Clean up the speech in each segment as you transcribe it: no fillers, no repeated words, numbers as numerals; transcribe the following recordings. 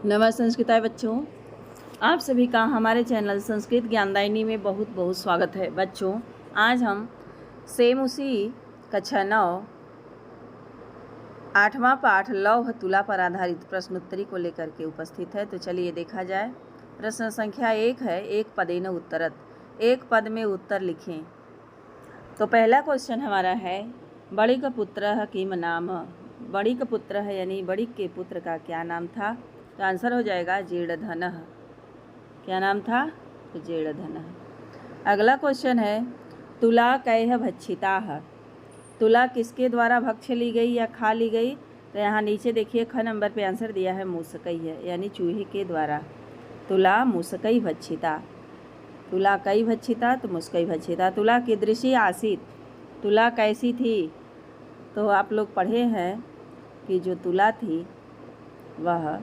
नमस्कार संस्कृताय बच्चों, आप सभी का हमारे चैनल संस्कृत ज्ञानदायिनी में बहुत बहुत स्वागत है। बच्चों, आज हम सेम उसी कक्षा 9 8वां पाठ लौह तुला पर आधारित प्रश्नोत्तरी को लेकर के उपस्थित है। तो चलिए देखा जाए। प्रश्न संख्या 1 है, एक पदेन उत्तरत, एक पद में उत्तर लिखें। तो पहला क्वेश्चन हमारा है, बड़िक पुत्र किम नाम। बड़िक पुत्र है यानी बड़िक के पुत्र का क्या नाम था। तो आंसर हो जाएगा जेड़धनः। क्या नाम था? तो जेड़धनः। अगला क्वेश्चन है, तुला कैह भक्षिताः। तुला किसके द्वारा भक्ष ली गई या खा ली गई। तो यहाँ नीचे देखिए ख नंबर पे आंसर दिया है मूसकई है, यानी चूहे के द्वारा। तुला मूसकई भक्षिता। तुला कई भक्षिता तो मूसकई भक्षिता। तुला कीदृशी आसीत। तुला कैसी थी। तो आप लोग पढ़े हैं कि जो तुला थी वह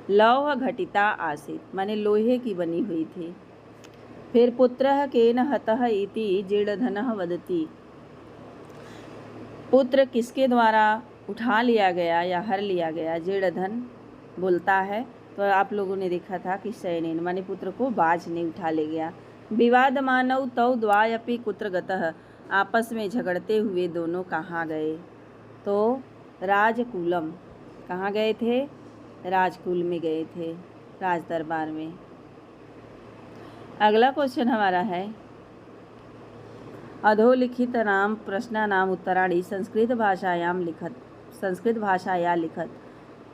लौह घटिता आसीत, माने लोहे की बनी हुई थी। फिर पुत्रः केन हतः इति जेड़धनः वदति। पुत्र किसके द्वारा उठा लिया गया या हर लिया गया, जेड़धन बोलता है। तो आप लोगों ने देखा था कि सैनेन माने पुत्र को बाज ने उठा ले गया। विवाद मानव तौ द्वायपि कुत्र गतः। आपस में झगड़ते हुए दोनों कहाँ गए। तो राजकुलम। कहाँ गए थे? राजकुल में गए थे, राज दरबार में। अगला क्वेश्चन हमारा है, अधोलिखित नाम प्रश्नानाम उत्तराणि संस्कृत भाषायाम लिखत। संस्कृत भाषा या लिखत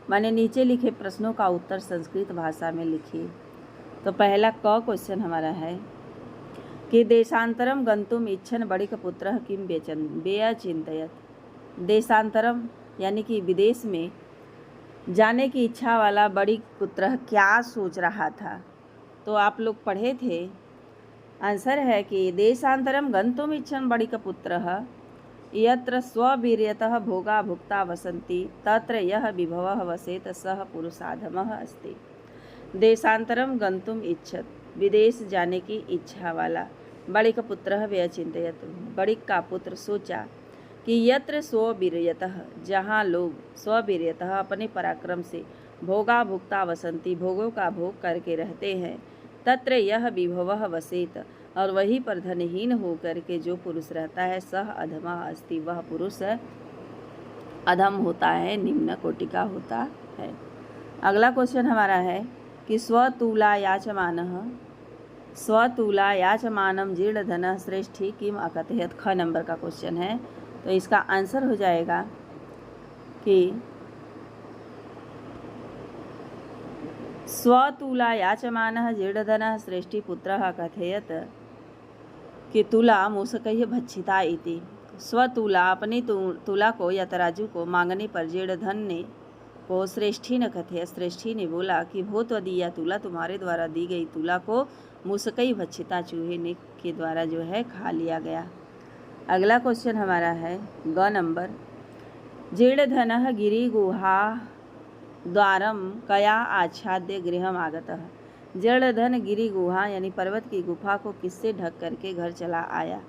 माने नीचे लिखे प्रश्नों का उत्तर संस्कृत भाषा में लिखिए। तो पहला क क्वेश्चन हमारा है कि देशांतरम गंतुम इच्छन बड़िक पुत्र किम व्यचिंतयत। देशांतरम यानी कि विदेश में जाने की इच्छा वाला बड़ी पुत्र क्या सोच रहा था। तो आप लोग पढ़े थे, आंसर है कि देशांतरम गंतुम इच्छन बड़िक पुत्रः यत्र स्ववीर्यतः भोगा भुक्ता वसन्ति तत्र यह विभवः वसेत सह पुरुषाधमः अस्ति। देशांतरम गंतुम इच्छत, विदेश जाने की इच्छा वाला। बड़िक पुत्रः व्यचिंतयत, बड़िक का पुत्र सोचा कि यत्र स्ववीर्यतः, जहाँ लोग स्ववीर्यतः अपने पराक्रम से भोगा भुक्ता वसंती, भोगों का भोग करके रहते हैं, तत्र यह विभवः वसेत, और वहीं पर धनहीन होकर के जो पुरुष रहता है, सह अधमा अस्ति, वह पुरुष अधम होता है, निम्न कोटि का होता है। अगला क्वेश्चन हमारा है कि स्वतुला याचमानः, स्वतुला याचमानम जीर्णधनः श्रेष्ठी किम अकथयत। ख नंबर का क्वेश्चन है। तो इसका आंसर हो जाएगा कि स्वतुला याचमानः जीर्णधनः श्रेष्ठी पुत्रः कथयत कि तुला मूसकैः भक्षिता इति। स्वतुला अपनी तुला को या तराजू को मांगने पर जीर्णधन ने को श्रेष्ठी न कथय, श्रेष्ठी ने बोला कि भूतवदीया तुला, तुम्हारे द्वारा दी गई तुला को मूसकई भक्षिता, चूहे ने के द्वारा जो है खा लिया गया। अगला क्वेश्चन हमारा है ग नंबर, जीर्णधनः गिरिगुहा द्वारम कया आच्छाद्य गृहम आगतः। जीर्णधन गिरि गुहा यानी पर्वत की गुफा को किससे ढक करके घर चला आया।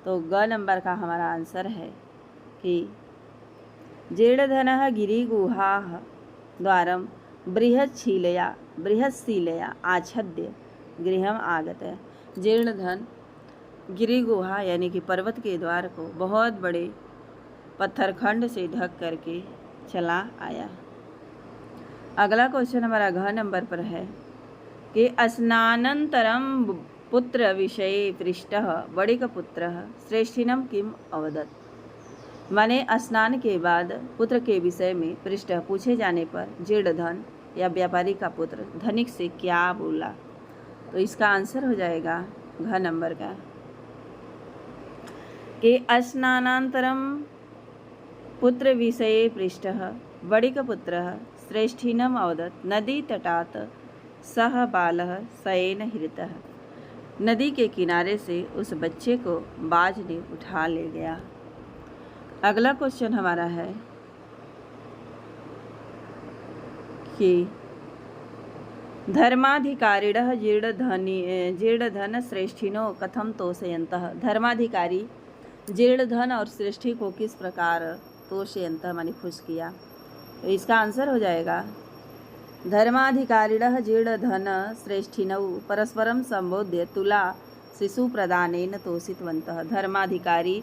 तो ग नंबर का हमारा आंसर है कि जीर्णधनः गिरि गुहा द्वारम बृहत्शीलया आच्छाद्य गृहम आगतः। जीर्णधन गिरि गुहा यानी कि पर्वत के द्वार को बहुत बड़े पत्थरखंड से ढक करके चला आया। अगला क्वेश्चन हमारा घ नंबर पर है कि स्नानंतरम पुत्र विषये पृष्टः बड़िक पुत्रः श्रेष्ठिनम किम अवदत्। माने स्नान के बाद पुत्र के विषय में पृष्ठ पूछे जाने पर जीर्णधन या व्यापारी का पुत्र धनिक से क्या बोला। तो इसका आंसर हो जाएगा घ नंबर का कि स्नानांतरम पुत्र विषये पृष्ठः बड़िक पुत्रः श्रेष्ठिनम अवदत् नदी तटात सह बालः सयेन हृतः। नदी के किनारे से उस बच्चे को बाज ने उठा ले गया। अगला क्वेश्चन हमारा है कि धर्माधिकारिणः जीर्णधन श्रेष्ठिनो कथम तोषयन्तः। धर्माधिकारी जीर्णधन और श्रेष्ठी को किस प्रकार तोषयन्तः माने खुश किया। तो इसका आंसर हो जाएगा धर्माधिकारिणः जीर्णधन श्रेष्ठिनौ परस्परं संबोध्य तुला शिशु प्रदानेन तोषितवन्तः। धर्माधिकारी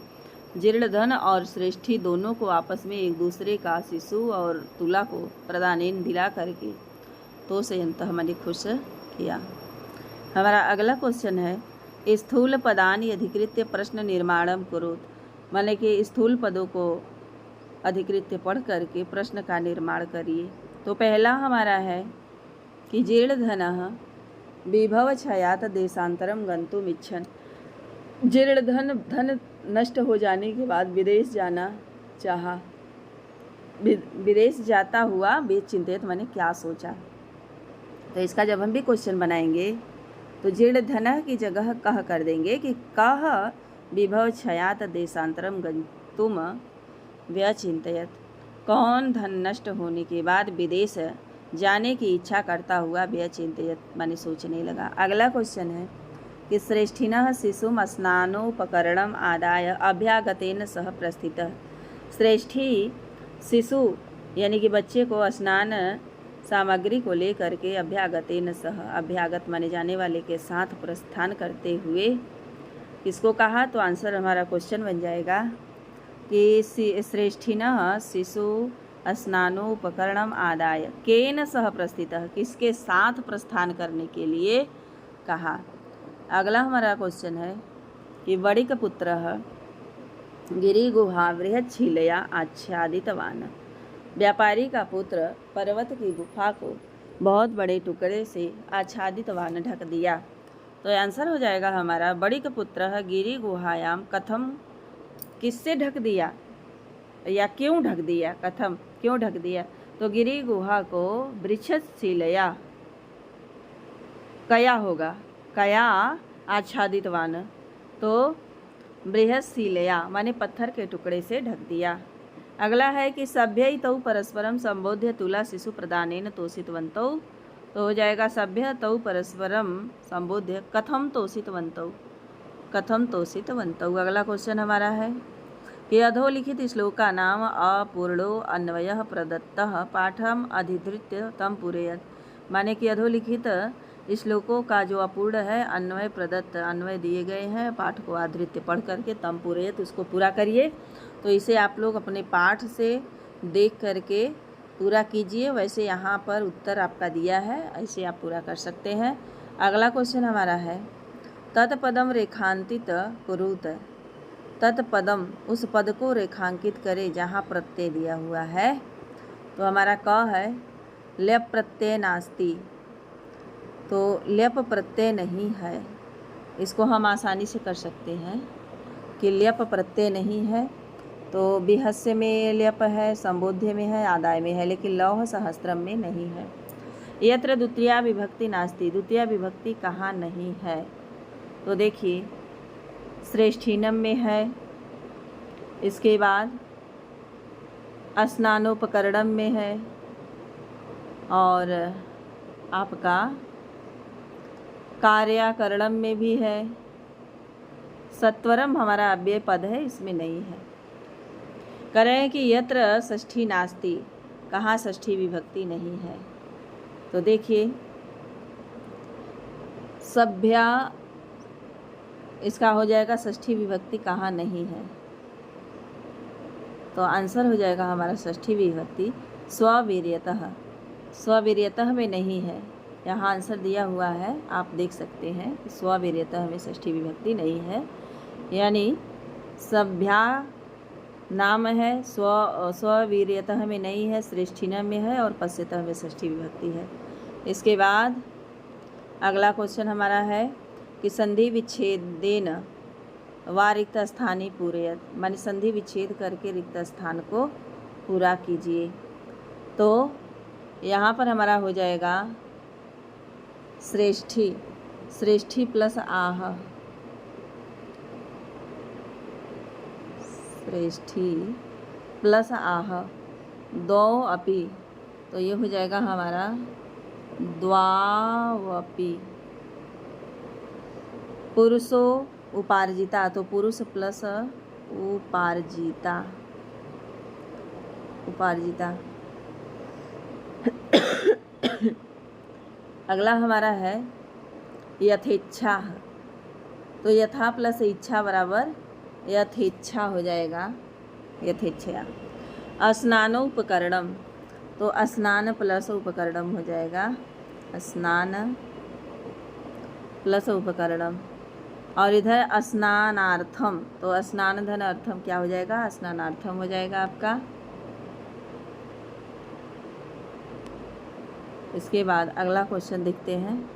जीर्णधन और श्रेष्ठी दोनों को आपस में एक दूसरे का शिशु और तुला को प्रदानेन दिला करके तोषयन्तः माने खुश किया। हमारा अगला क्वेश्चन है स्थूल पदानि अधिकृत्य प्रश्न निर्माणम कुरुत, माने कि स्थूल पदों को अधिकृत्य पढ़ करके प्रश्न का निर्माण करिए। तो पहला हमारा है कि जीर्णधनः विभव क्षयात देशांतरम गंतुम इच्छन। जीर्णधन धन नष्ट हो जाने के बाद विदेश जाना चाहा, विदेश जाता हुआ बेचिंतित माने क्या सोचा। तो इसका जब हम भी क्वेश्चन बनाएंगे तो जीर्णधन की जगह कह कर देंगे कि कह विभव क्षयात देशांतरम गंतुम व्यचिंतयत, कौन धन नष्ट होने के बाद विदेश जाने की इच्छा करता हुआ व्यचिंतयत माने सोचने लगा। अगला क्वेश्चन है कि श्रेष्ठिनः शिशुम स्नानोपकरणम आदाय अभ्यागतेन सह प्रस्थितः। श्रेष्ठी शिशु यानी कि बच्चे को स्नान सामग्री को लेकर के अभ्यागतेन सह, अभ्यागत माने जाने वाले के साथ प्रस्थान करते हुए किसको कहा। तो आंसर हमारा क्वेश्चन बन जाएगा कि श्रेष्ठिनः शिशु स्नानोपकरणम आदाय केन सह प्रस्थितः, किसके साथ प्रस्थान करने के लिए कहा। अगला हमारा क्वेश्चन है कि वणिक पुत्रः गिरिगुहा बृहच्छीलया आच्छादितवान्। व्यापारी का पुत्र पर्वत की गुफा को बहुत बड़े टुकड़े से आच्छादितवान ढक दिया। तो आंसर हो जाएगा हमारा वणिक पुत्रः गिरि गुहायाम कथम, किससे ढक दिया या क्यों ढक दिया, कथम क्यों ढक दिया। तो गिरि गुहा को वृक्षशिलया, कया होगा, कया आच्छादितवान, तो बृहशिलया माने पत्थर के टुकड़े से ढक दिया। अगला है कि सभ्य तौ परस्परम संबोध्य तुला शिशु प्रदानेन तोषितवन्तौ। तो हो जाएगा सभ्य तौ परस्परम संबोध्य कथम तोषितवन्तौ, कथम तोषितवन्तौ। अगला क्वेश्चन हमारा है कि अधोलिखित श्लोका नाम अपूर्णो अन्वयः प्रदत्तः पाठम अधिधृत्य तम पूरयत। माने कि अधोलिखित श्लोकों का जो अपूर्ण है अन्वय प्रदत्त, अन्वय दिए गए हैं, पाठ को आधृत्य पढ़ करके तम पूरयत उसको पूरा करिए। तो इसे आप लोग अपने पाठ से देख करके पूरा कीजिए। वैसे यहाँ पर उत्तर आपका दिया है, ऐसे आप पूरा कर सकते हैं। अगला क्वेश्चन हमारा है तत्पदम रेखांकित कुरुत। तत्पदम उस पद को रेखांकित करे जहाँ प्रत्यय दिया हुआ है। तो हमारा क है ल्यप प्रत्यय नास्ति, तो ल्यप प्रत्यय नहीं है। इसको हम आसानी से कर सकते हैं कि ल्यप प्रत्यय नहीं है। तो बिहस्य में ल्यप है, संबोध्य में है, आदाय में है, लेकिन लौह सहस्त्रम में नहीं है। यत्र द्वितीया विभक्ति नास्ति, द्वितीया विभक्ति कहाँ नहीं है। तो देखिए श्रेष्ठीनम में है, इसके बाद स्नानोपकरणम में है, और आपका कार्याकरणम में भी है। सत्वरम हमारा अव्यय पद है, इसमें नहीं है। कह रहे हैं कि यत्र षष्ठी नास्ति, कहाँ षष्ठी विभक्ति नहीं है। तो देखिए सभ्या इसका हो जाएगा षष्ठी विभक्ति कहाँ नहीं है। तो आंसर हो जाएगा हमारा षष्ठी विभक्ति स्ववीर्यतः, स्ववीर्यतः में नहीं है। यहाँ आंसर दिया हुआ है, आप देख सकते हैं कि स्ववीर्यतः में षष्ठी विभक्ति नहीं है। यानी सभ्या नाम है, स्ववीर्यतः में नहीं है, श्रेष्ठिना में है, और पश्यतः में षष्ठी विभक्ति है। इसके बाद अगला क्वेश्चन हमारा है कि संधि विच्छेदेन वा रिक्त स्थानी पूरयत, माने संधि विच्छेद करके रिक्त स्थान को पूरा कीजिए। तो यहाँ पर हमारा हो जाएगा श्रेष्ठी, श्रेष्ठी प्लस आह, श्रेष्ठी प्लस आह दो अपि। तो ये हो जाएगा हमारा द्वावपि। पुरुषो उपार्जिता, तो पुरुष प्लस उपार्जिता, उपार्जिता। अगला हमारा है यथेच्छा। तो यथा प्लस इच्छा बराबर यथेच्छा हो जाएगा, यथेच्छा। स्नानोपकरणम, तो स्नान प्लस उपकरणम हो जाएगा, स्नान प्लस उपकरणम। और इधर स्नानार्थम, तो स्नान धन अर्थम क्या हो जाएगा, स्नानार्थम हो जाएगा आपका। इसके बाद अगला क्वेश्चन देखते हैं।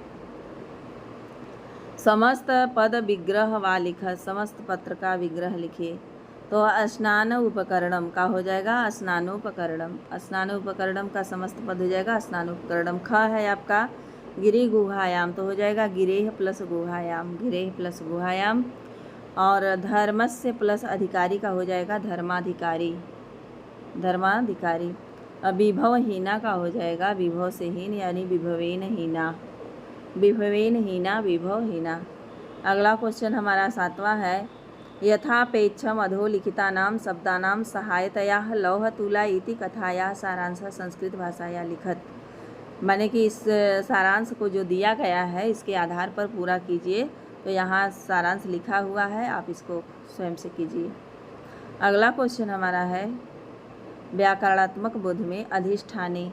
समस्त पद विग्रह व लिखत, समस्त पत्र का विग्रह लिखिए। तो स्नान उपकरणम का हो जाएगा स्नानोपकरणम, स्नानोपकरणम का समस्त पद हो जाएगा स्नानोपकरणम। ख है आपका गिरि गुहायाम, तो हो जाएगा गिरेह प्लस गुहायाम, गिरेह प्लस गुहायाम। और धर्मस्य प्लस अधिकारी का हो जाएगा धर्माधिकारी, धर्माधिकारी। विभव हीना का हो जाएगा विभव से हीन, यानी विभवेन हीना, विभवेन हीना, विभव हीना। अगला क्वेश्चन हमारा 7वां है। यथापेक्षम अधोलिखितानां शब्दानां सहायतया लौह तुला इति कथाया सारांश संस्कृत भाषाया लिखत। माने कि इस सारांश को जो दिया गया है इसके आधार पर पूरा कीजिए। तो यहाँ सारांश लिखा हुआ है, आप इसको स्वयं से कीजिए। अगला क्वेश्चन हमारा है व्याकरणात्मक बोध में अधिष्ठाने।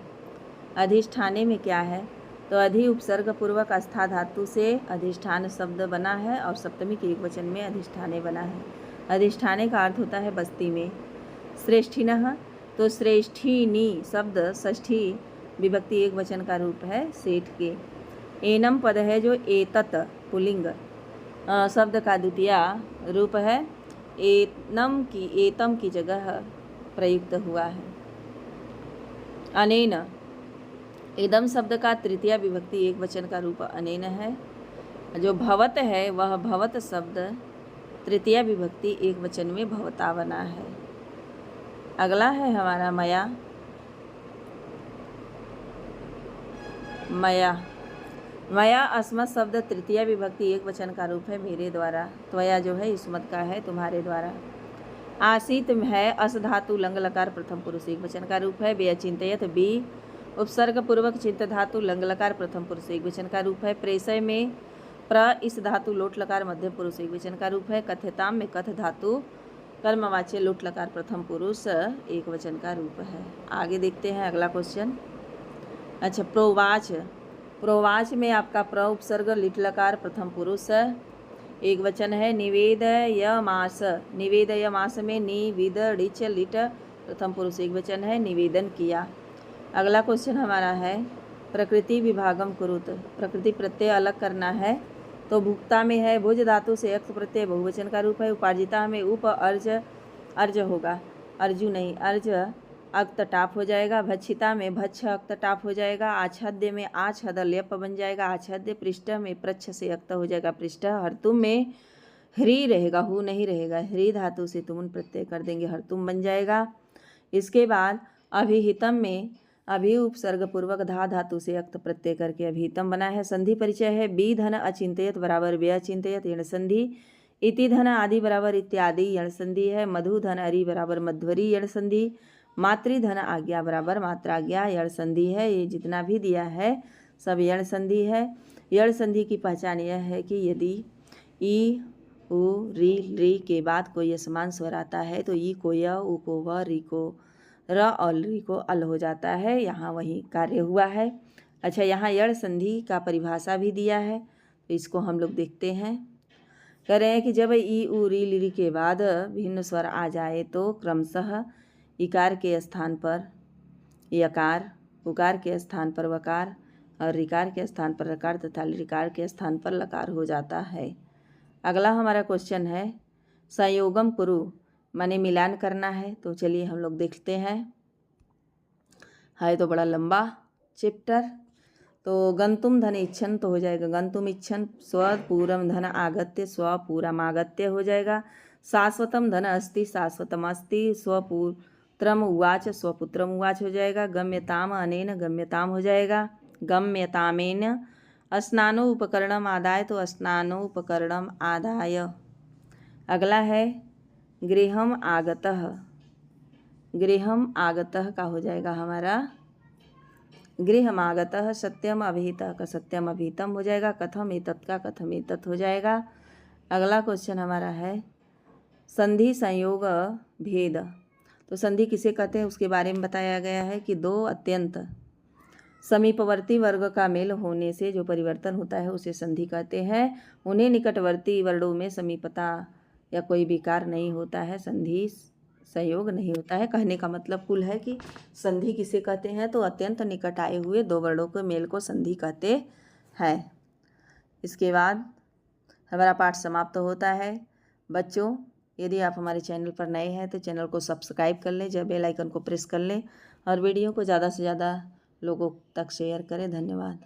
अधिष्ठाने में क्या है, तो अधि उपसर्ग पूर्वक आस्था धातु से अधिष्ठान शब्द बना है और सप्तमी के एकवचन में अधिष्ठाने बना है। अधिष्ठाने का अर्थ होता है बस्ती में। श्रेष्ठिनः, तो श्रेष्ठिनी शब्द षष्ठी विभक्ति एक वचन का रूप है सेठ के। एनम पद है जो एतत पुल्लिंग शब्द का द्वितीय रूप है, एतम की जगह प्रयुक्त हुआ है। अनेन, इदम शब्द का तृतीय विभक्ति एक वचन का रूप अनेन है। जो भवत है वह भवत शब्द तृतीय विभक्ति एक वचन में भवता बना है। अगला है हमारा मया। मया, मया अस्मत् शब्द तृतीय विभक्ति एक वचन का रूप है मेरे द्वारा। त्वया जो है इसमत का है तुम्हारे द्वारा। आसीत है अस धातु लंग लकार प्रथम पुरुष एक वचन का रूप है। व्यचिंतयत बी उपसर्ग पूर्वक चिंत धातु लंग लकार प्रथम पुरुष एक वचन का रूप है। प्रेषय में प्र इस धातु लोट लकार मध्य पुरुष एक वचन का रूप है। कथ्यताम में कथ धातु कर्मवाच्य लोट लकार प्रथम पुरुष एक वचन का रूप है। आगे देखते हैं अगला क्वेश्चन। अच्छा, प्रोवाच। प्रोवाच में आपका प्र उपसर्ग लिट लकार प्रथम पुरुष एक वचन है। निवेदयमास, निवेदयमास में निविद ऋच लिट प्रथम पुरुष एक वचन है, निवेदन किया। अगला क्वेश्चन हमारा है प्रकृति विभागम कुरुत। प्रकृति प्रत्यय अलग करना है। तो भुक्ता में है भुज धातु से अक्त प्रत्यय बहुवचन का रूप है। उपार्जिता में उप अर्ज, अर्ज होगा, अर्जु नहीं, अर्ज अक्त टाप हो जाएगा। भक्षिता में भक्ष अक्त टाप हो जाएगा। आच्छाद्य में आच्छद ल्यप बन जाएगा। आच्छाद्य पृष्ठ में प्रच्छ से अक्त हो जाएगा पृष्ठ। हरतुम में ह्री रहेगा, हु नहीं रहेगा, ह्री धातु से तुमुन प्रत्यय कर देंगे, हरतुम बन जाएगा। इसके बाद अभिहितम में अभि उपसर्ग पूर्वक धा धातु से अक्त प्रत्यय करके अभिहितम बना है। संधि परिचय है बी धन अचिंतयत बराबर व्यचिंतयत यण संधि। इति धन आदि बराबर इत्यादि यण संधि है। मधु धन अरि बराबर मध्वरी यण संधि। मातृधन आज्ञा बराबर मात्राज्ञा यण संधि है। ये जितना भी दिया है सब यण संधि है। यण संधि की पहचान यह है कि यदि ई उ री के बाद कोई असमान स्वर आता है तो ई को य, उ को व, री को र और री को अल हो जाता है। यहाँ वही कार्य हुआ है। अच्छा, यहाँ यण संधि का परिभाषा भी दिया है, तो इसको हम लोग देखते हैं। कह रहे हैं कि जब ई उ री के बाद भिन्न स्वर आ जाए तो क्रमशः इकार के स्थान पर यकार, उकार के स्थान पर वकार और ऋकार के स्थान पर रकार तथा ऋकार के स्थान पर लकार हो जाता है। अगला हमारा क्वेश्चन है संयोगम कुरु, माने मिलान करना है। तो चलिए हम लोग देखते हैं। है तो बड़ा लंबा चैप्टर। तो गंतुम धन इच्छन तो हो जाएगा गंतुम इच्छन। स्वपूरम धन आगत्य स्वपूरम आगत्य हो जाएगा। शाश्वतम धन अस्ति शाश्वतम अस्ति। स्वपुत्रम उवाच स्वपुत्रम उवाच हो जाएगा। गम्यताम अनेन गम्यताम हो जाएगा, गम्यतामेन। स्नानो उपकरणम आदाय तो स्नानो उपकरणम आदाय। अगला है गृहम आगतः। गृहम आगतः का हो जाएगा हमारा गृहमागतः सत्यम अभिहितः का सत्यम अभिहितम हो जाएगा। कथम एतत् का कथम एतत् हो जाएगा। अगला क्वेश्चन हमारा है संधि संयोग भेद। तो संधि किसे कहते हैं उसके बारे में बताया गया है कि दो अत्यंत समीपवर्ती वर्ग का मेल होने से जो परिवर्तन होता है उसे संधि कहते हैं। उन्हें निकटवर्ती वर्णों में समीपता या कोई विकार नहीं होता है, संधि संयोग नहीं होता है। कहने का मतलब कुल है कि संधि किसे कहते हैं, तो अत्यंत निकट आए हुए दो वर्णों के मेल को संधि कहते हैं। इसके बाद हमारा पाठ समाप्त होता है। बच्चों, यदि आप हमारे चैनल पर नए हैं तो चैनल को सब्सक्राइब कर लें, जब बेल आइकन को प्रेस कर लें और वीडियो को ज़्यादा से ज़्यादा लोगों तक शेयर करें। धन्यवाद।